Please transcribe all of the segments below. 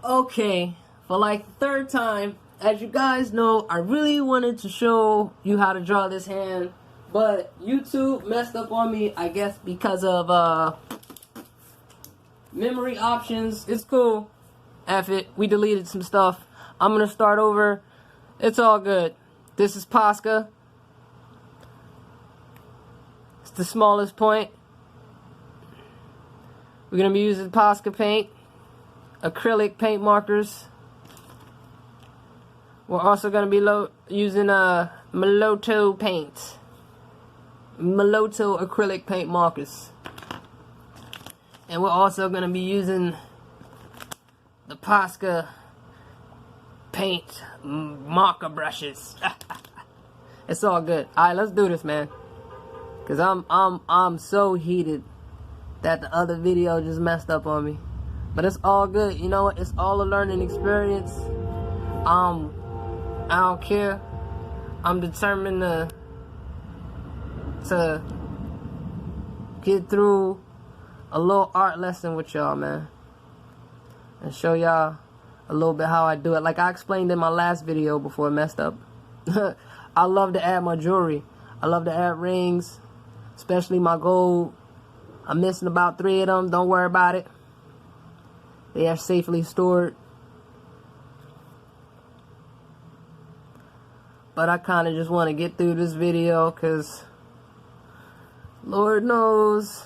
Okay, for like the third time, as you guys know, I really wanted to show you how to draw this hand, but YouTube messed up on me, I guess because of memory options. It's cool. F it, we deleted some stuff. I'm gonna start over. It's all good. This is Posca. It's the smallest point. We're gonna be using Posca paint, acrylic paint markers. We're also gonna be using Meloto paint, Meloto acrylic paint markers, and we're also gonna be using the Posca paint marker brushes. It's all good. All right, let's do this, man. Cause I'm so heated that the other video just messed up on me. But it's all good. You know what? It's all a learning experience. I don't care. I'm determined to get through a little art lesson with y'all, man, and show y'all a little bit how I do it. Like I explained in my last video before it messed up. I love to add my jewelry. I love to add rings, especially my gold. I'm missing about 3 of them. Don't worry about it. They are safely stored. But I kind of just want to get through this video because Lord knows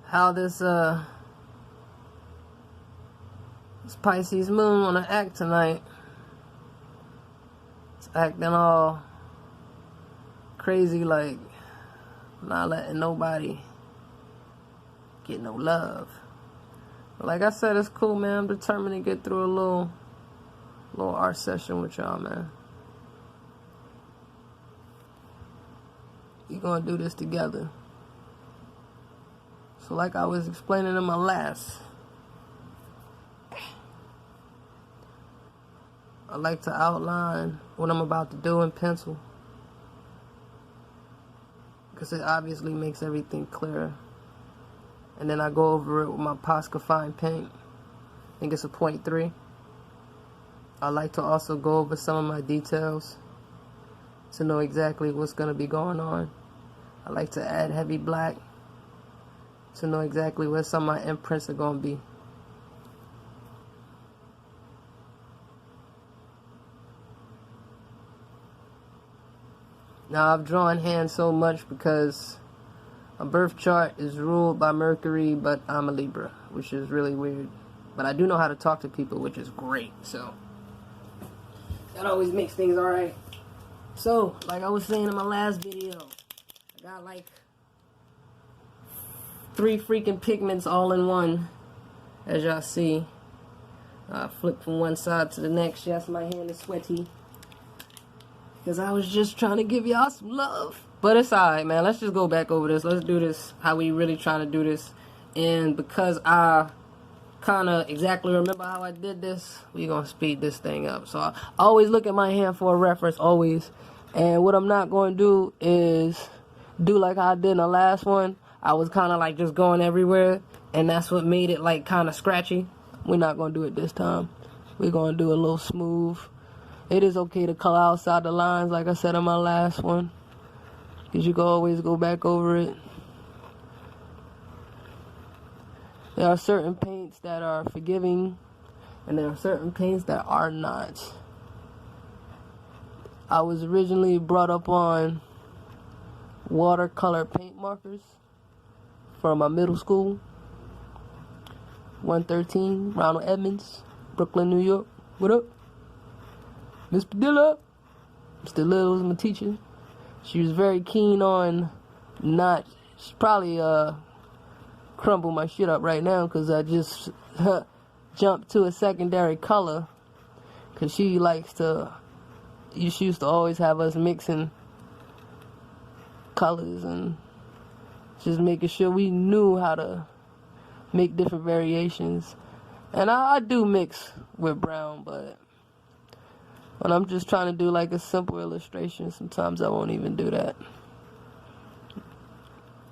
how this Pisces moon want to act tonight. It's acting all crazy, like not letting nobody get no love. But like I said, it's cool, man. I'm determined to get through a little art session with y'all, man. We're gonna do this together. So like I was explaining in my last, I like to outline what I'm about to do in pencil, because it obviously makes everything clearer. And then I go over it with my Posca fine paint. I think it's a 0.3. I like to also go over some of my details to know exactly what's going to be going on. I like to add heavy black to know exactly where some of my imprints are going to be. Now I've drawn hands so much because my birth chart is ruled by Mercury, but I'm a Libra, which is really weird. But I do know how to talk to people, which is great, so that always makes things alright. So, like I was saying in my last video, I got like 3 freaking pigments all in one, as y'all see. I flip from one side to the next. Yes, my hand is sweaty, because I was just trying to give y'all some love. But it's alright, man. Let's just go back over this. Let's do this how we really trying to do this. And because I kind of exactly remember how I did this, we're going to speed this thing up. So I always look at my hand for a reference, always. And what I'm not going to do is do like I did in the last one. I was kind of like just going everywhere, and that's what made it like kind of scratchy. We're not going to do it this time. We're going to do a little smooth. It is okay to color outside the lines, like I said in my last one, because you can always go back over it. There are certain paints that are forgiving, and there are certain paints that are not. I was originally brought up on watercolor paint markers from my middle school, 113, Ronald Edmonds, Brooklyn, New York. What up? Miss Padilla. Miss Padilla was my teacher. She was very keen on not, she's probably crumble my shit up right now because I just jumped to a secondary color, because she likes to, she used to always have us mixing colors and just making sure we knew how to make different variations. And I do mix with brown, but when I'm just trying to do like a simple illustration, sometimes I won't even do that.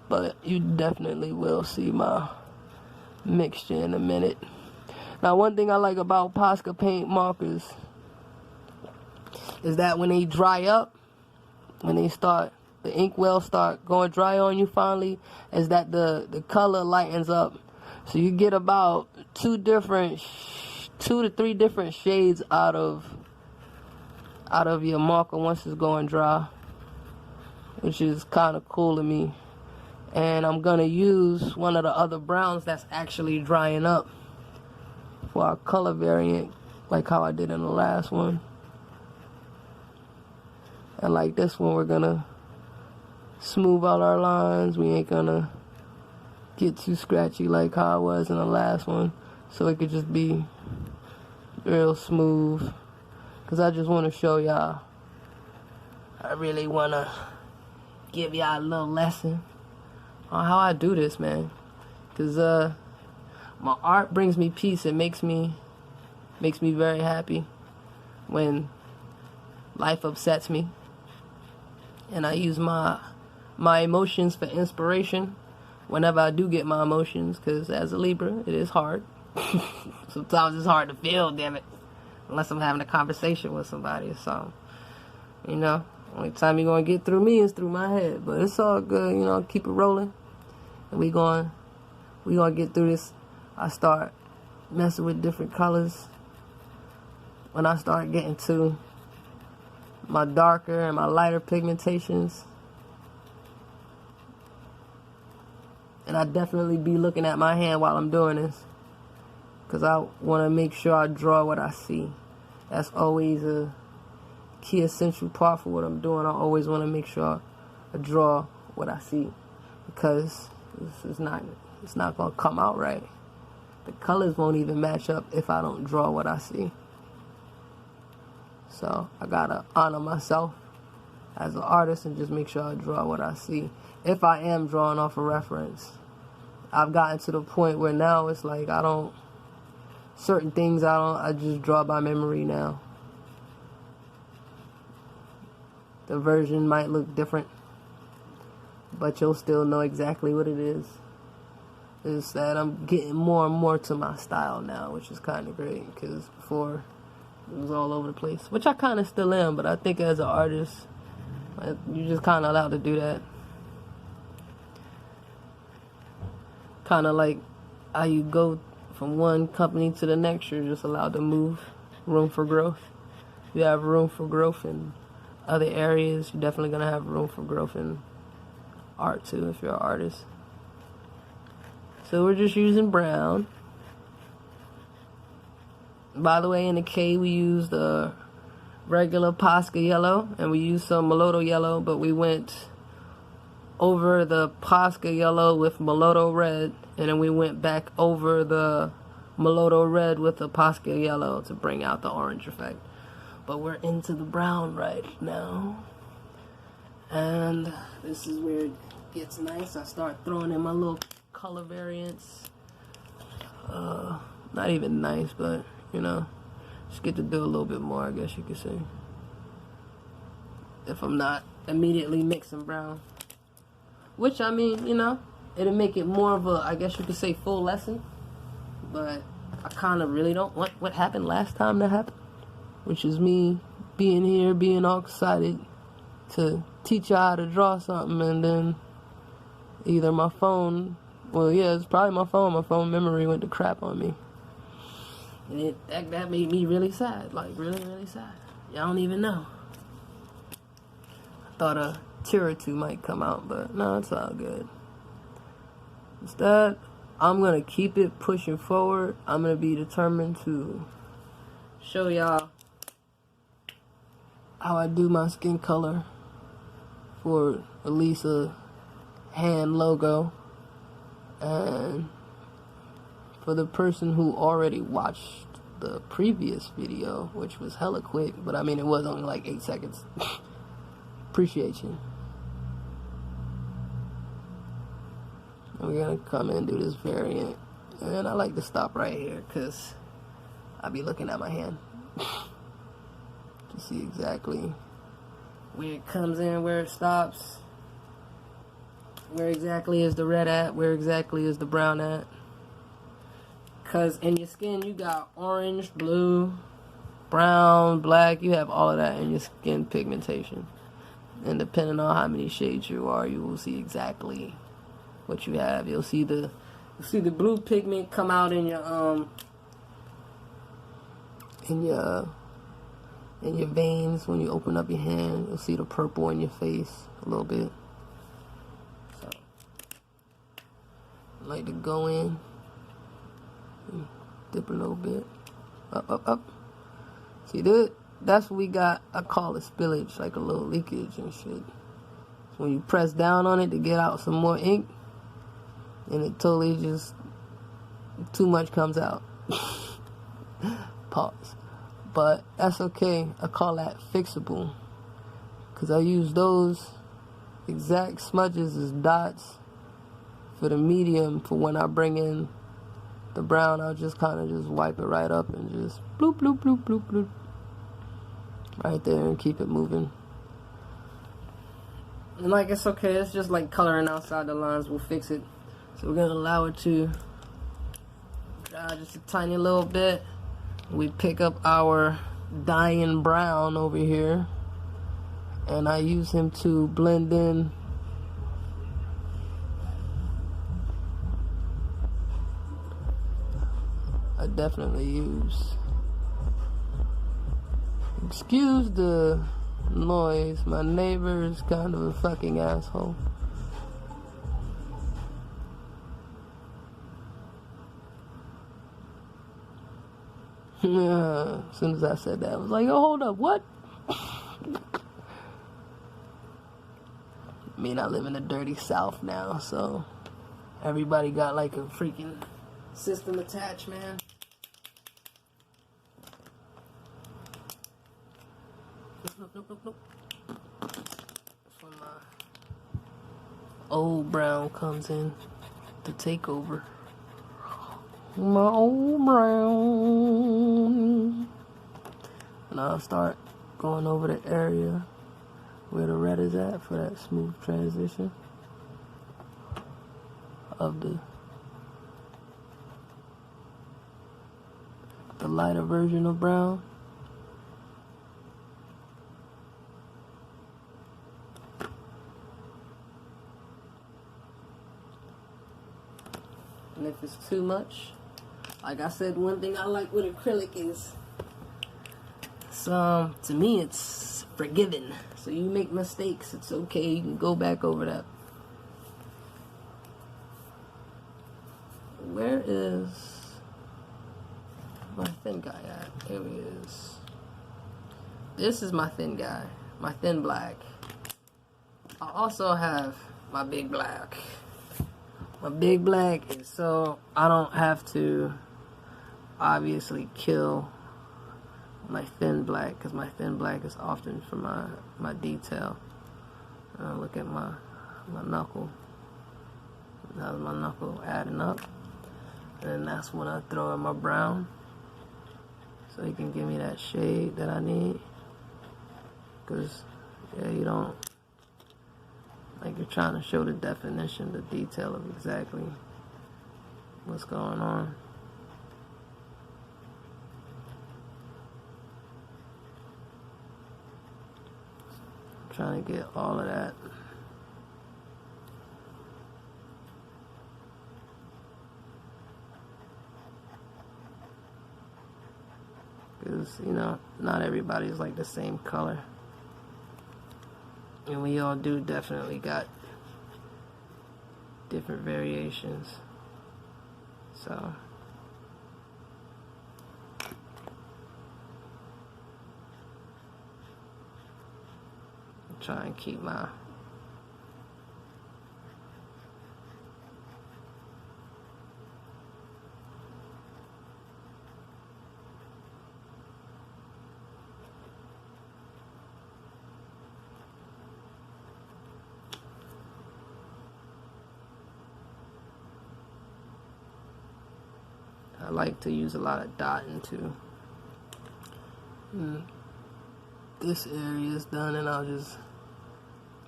But you definitely will see my mixture in a minute. Now, one thing I like about Posca paint markers is that when they dry up, when they start, the ink wells start going dry on you finally, is that the color lightens up. So you get about 2 to 3 different shades out of your marker once it's going dry, which is kind of cool to me. And I'm gonna use one of the other browns that's actually drying up for our color variant, like how I did in the last one. And like this one, we're gonna smooth out our lines. We ain't gonna get too scratchy like how I was in the last one, so it could just be real smooth. Cause I just want to show y'all, I really want to give y'all a little lesson on how I do this, man. Cause my art brings me peace. It makes me very happy when life upsets me, and I use my emotions for inspiration whenever I do get my emotions. Cause as a Libra, it is hard. Sometimes it's hard to feel, damn it, unless I'm having a conversation with somebody or something. You know, only time you're gonna get through me is through my head. But it's all good, you know, keep it rolling. And we gonna get through this. I start messing with different colors when I start getting to my darker and my lighter pigmentations. And I definitely be looking at my hand while I'm doing this, because I want to make sure I draw what I see. That's always a key essential part for what I'm doing. I always want to make sure I draw what I see, because it's not going to come out right. The colors won't even match up if I don't draw what I see. So I got to honor myself as an artist and just make sure I draw what I see. If I am drawing off a reference, I've gotten to the point where now it's like certain things I just draw by memory now. The version might look different, but you'll still know exactly what it is. It's that I'm getting more and more to my style now, which is kind of great, because before it was all over the place, which I kind of still am, but I think as an artist, you're just kind of allowed to do that. Kind of like how you go from one company to the next, you're just allowed to move. Room for growth. You have room for growth in other areas, you're definitely going to have room for growth in art too, if you're an artist. So we're just using brown. By the way, in the K we used the regular Posca yellow, and we used some Mulatto yellow, but we went over the Posca yellow with Mulatto red, and then we went back over the Mulatto red with the Posca yellow to bring out the orange effect. But we're into the brown right now, and this is where it gets nice. I start throwing in my little color variants. Not even nice, but you know, just get to do a little bit more, I guess you could say, if I'm not immediately mixing brown. Which, I mean, you know, it'll make it more of a, I guess you could say, full lesson. But I kind of really don't want what happened last time that happened, which is me being here, being all excited to teach you how to draw something, and then either my phone, well, yeah, it's probably my phone memory went to crap on me. And that made me really sad, like really, really sad. Y'all don't even know. I thought a tear or two might come out, but no, it's all good. Instead, I'm going to keep it pushing forward. I'm going to be determined to show y'all how I do my skin color for at least a hand logo. And for the person who already watched the previous video, which was hella quick, but I mean it was only like 8 seconds. Appreciate you. And we're gonna come in and do this variant, and I like to stop right here because I'll be looking at my hand to see exactly where it comes in, where it stops, where exactly is the red at, where exactly is the brown at. Because in your skin, you got orange, blue, brown, black. You have all of that in your skin pigmentation. And depending on how many shades you are, you will see exactly what you have. You'll see the blue pigment come out in your veins when you open up your hand. You'll see the purple in your face a little bit. So I like to go in, dip a little bit, up. See that? That's what we got. I call it spillage, like a little leakage and shit. So when you press down on it to get out some more ink, and it totally just, too much comes out. Pause. But that's okay. I call that fixable. Because I use those exact smudges as dots for the medium. For when I bring in the brown, I'll just kind of just wipe it right up and just bloop, bloop, bloop, bloop, bloop. Right there, and keep it moving. And like, it's okay. It's just like coloring outside the lines. We'll fix it. So we're going to allow it to dry just a tiny little bit. We pick up our dying brown over here, and I use him to blend in I definitely use, excuse the noise, my neighbor is kind of a fucking asshole. Yeah, as soon as I said that, I was like, oh, hold up, what? I mean, I live in the dirty South now, so everybody got like a freaking system attached, man. Nope. That's when my old brown comes in to take over. My old brown. And I'll start going over the area where the red is at for that smooth transition of the lighter version of brown. And if it's too much, like I said, one thing I like with acrylic is, to me, it's forgiving. So you make mistakes, it's okay. You can go back over that. Where is my thin guy at? Here he is. This is my thin guy, my thin black. I also have my big black. My big black is so I don't have to obviously kill my thin black, because my thin black is often for my detail. Look at my knuckle. How's my knuckle adding up? And that's when I throw in my brown, so he can give me that shade that I need. Because yeah, you don't, like, you're trying to show the definition, the detail of exactly what's going on. I'm trying to get all of that. Because, you know, not everybody's like the same color. And we all do definitely got different variations. So I'm trying to keep my I like to use a lot of dotting too. This area is done, and I'll just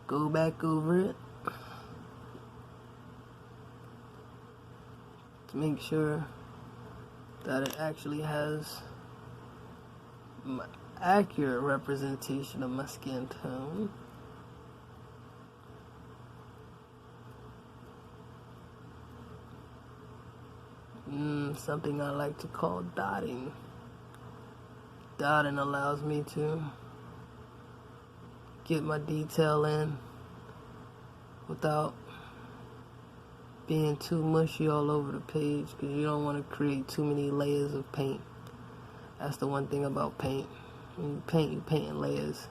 go back over it to make sure that it actually has my accurate representation of my skin tone. Something I like to call dotting. Dotting allows me to get my detail in without being too mushy all over the page, because you don't want to create too many layers of paint. That's the one thing about paint. When you paint in layers.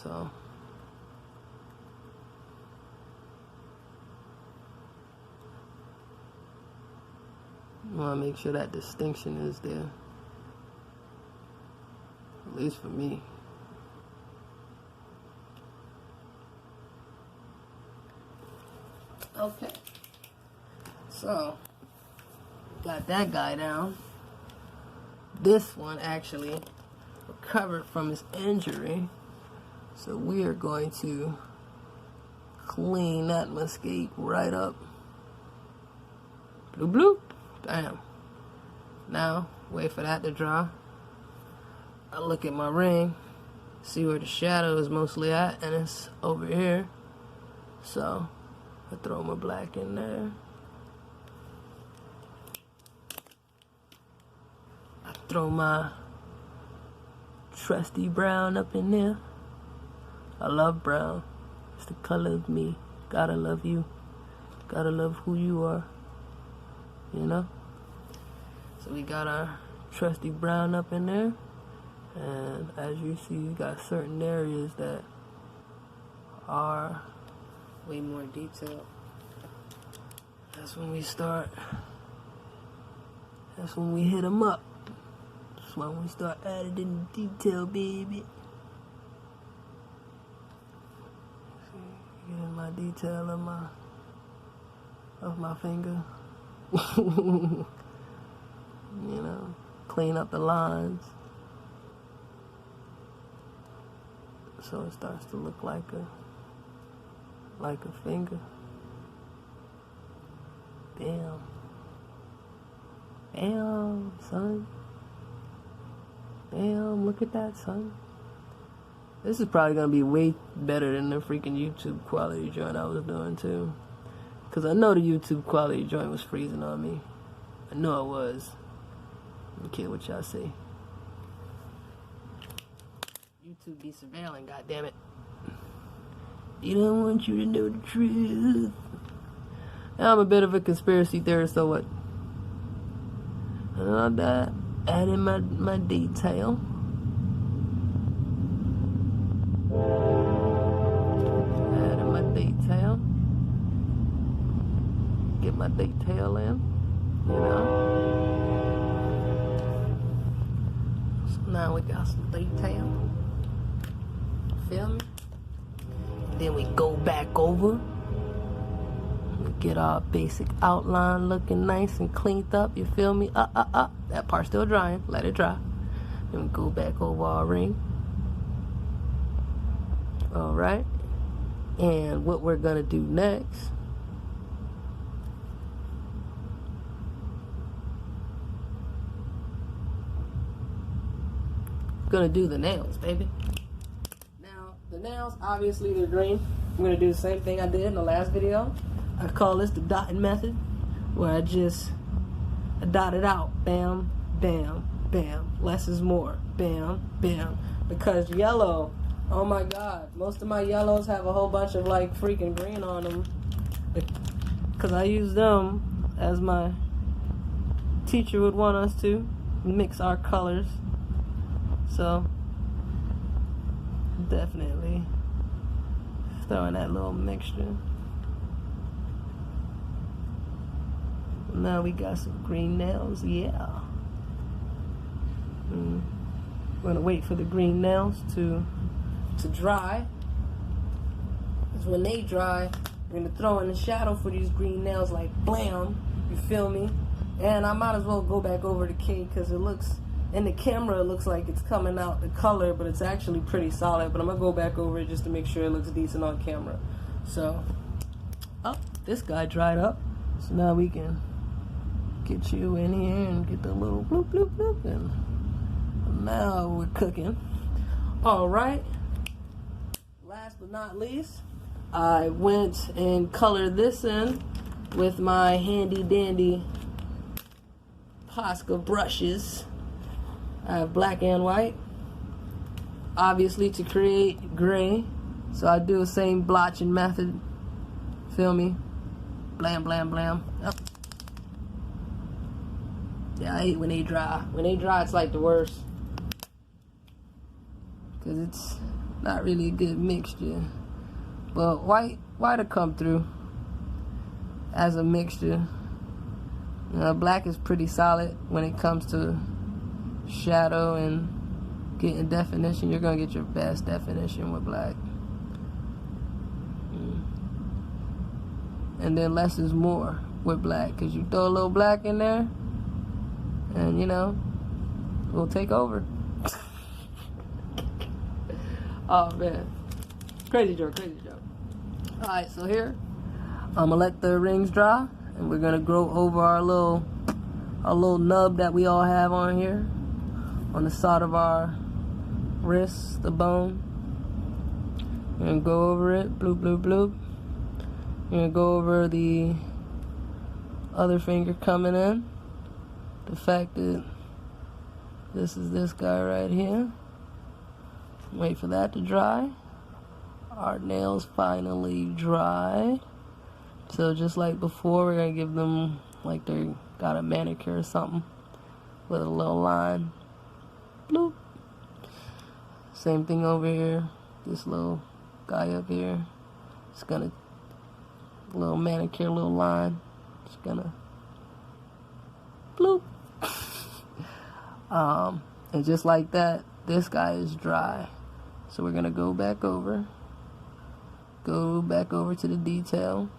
So you want to make sure that distinction is there, at least for me. Okay, so got that guy down. This one actually recovered from his injury, so we are going to clean that mistake right up. Bloop bloop. Bam. Now wait for that to dry. I look at my ring, see where the shadow is mostly at, and it's over here. So I throw my black in there. I throw my trusty brown up in there. I love brown. It's the color of me. Gotta love you. Gotta love who you are. You know? So we got our trusty brown up in there. And as you see, you got certain areas that are way more detailed. That's when we start. That's when we hit them up. That's when we start adding in the detail, baby. See, getting my detail of my finger. You know, clean up the lines so it starts to look like a finger. Bam. Bam, son. Bam, look at that, son. This is probably gonna be way better than the freaking YouTube quality joint I was doing too. Cause I know the YouTube quality joint was freezing on me. I know it was. I don't care what y'all say. YouTube be surveilling, goddammit. They don't want you to know the truth. Now I'm a bit of a conspiracy theorist, so what? And all that, add in my detail. Add in my detail. Get my detail in, you know. So now we got some detail. Feel me? Then we go back over. We get our basic outline looking nice and cleaned up. You feel me? That part's still drying. Let it dry. Then we go back over our ring. All right. And what we're gonna do next, gonna do the nails, baby. Now the nails, obviously they're green. I'm gonna do the same thing I did in the last video. I call this the dotting method, where I dot it out. Bam, bam, bam. Less is more. Bam, bam. Because yellow, oh my god, most of my yellows have a whole bunch of like freaking green on them. Because I use them as my teacher would want us to mix our colors. So definitely throwing that little mixture. Now we got some green nails, yeah. We're gonna wait for the green nails to dry. Because when they dry, we're gonna throw in the shadow for these green nails like blam, you feel me? And I might as well go back over the cake because it looks, in the camera it looks like it's coming out the color, but it's actually pretty solid. But I'm gonna go back over it just to make sure it looks decent on camera. So, oh, this guy dried up. So now we can Get you in here and get the little bloop, bloop, bloop. And now we're cooking. All right. Last but not least, I went and colored this in with my handy dandy Posca brushes. I have black and white, obviously to create gray. So I do the same blotching method. Feel me? Blam, blam, blam. Yep. Yeah, I hate when they dry. When they dry, it's like the worst. Because it's not really a good mixture. But white will come through as a mixture. You know, black is pretty solid when it comes to shadow and getting definition. You're going to get your best definition with black. And then less is more with black, because you throw a little black in there and, you know, we'll take over. Oh man, crazy joke. Alright, so here I'm gonna let the rings dry, and we're gonna go over our little nub that we all have on here on the side of our wrist, the bone. We're gonna go over it, bloop, bloop, bloop. We're gonna go over the other finger coming in. The fact that this is this guy right here. Wait for that to dry. Our nails finally dried. So just like before, we're gonna give them like they got a manicure or something with a little line. Bloop. Same thing over here. This little guy up here. It's gonna little manicure, little line. Just gonna bloop. And just like that, this guy is dry. So we're gonna go back over to the detail.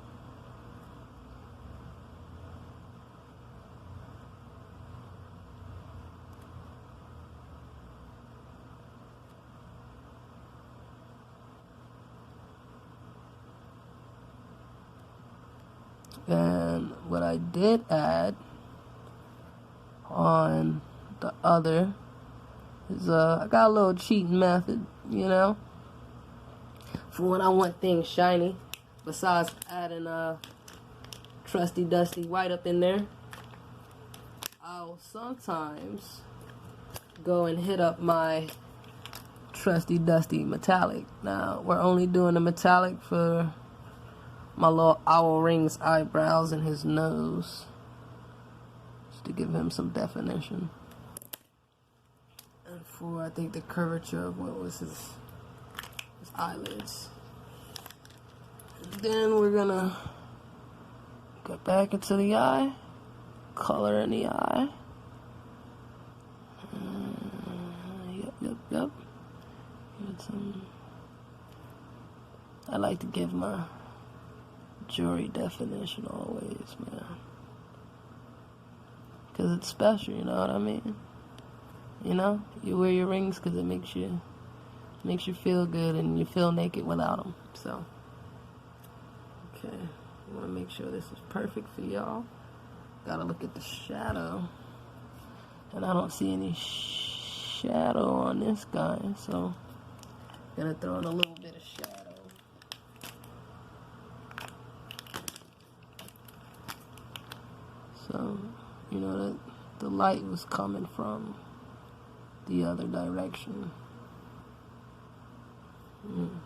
And what I did add on the other is I got a little cheating method, you know, for when I want things shiny. Besides adding trusty dusty white up in there, I'll sometimes go and hit up my trusty dusty metallic. Now we're only doing the metallic for my little owl rings eyebrows and his nose, just to give him some definition. And for, I think, the curvature of what was his eyelids. And then we're gonna go back into the eye, color in the eye. Yep. I like to give my jewelry definition always, man, because it's special, you know what I mean? You know, you wear your rings because it makes you feel good, and you feel naked without them. So okay, I want to make sure this is perfect for y'all. Gotta look at the shadow, and I don't see any shadow on this guy, so I'm gonna throw in a little bit of shadow. So, you know, that the light was coming from the other direction. And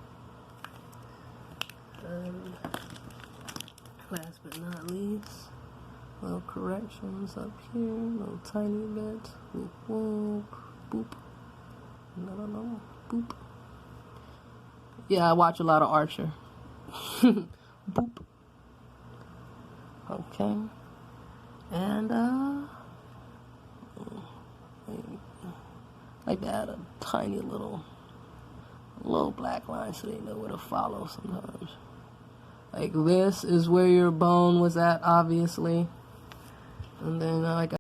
last but not least, little corrections up here, little tiny bit. Whoop, whoop, boop. No, boop. Yeah, I watch a lot of Archer. Boop. Okay. And I like to add a tiny little black line so they know where to follow sometimes. Like this is where your bone was at, obviously. And then like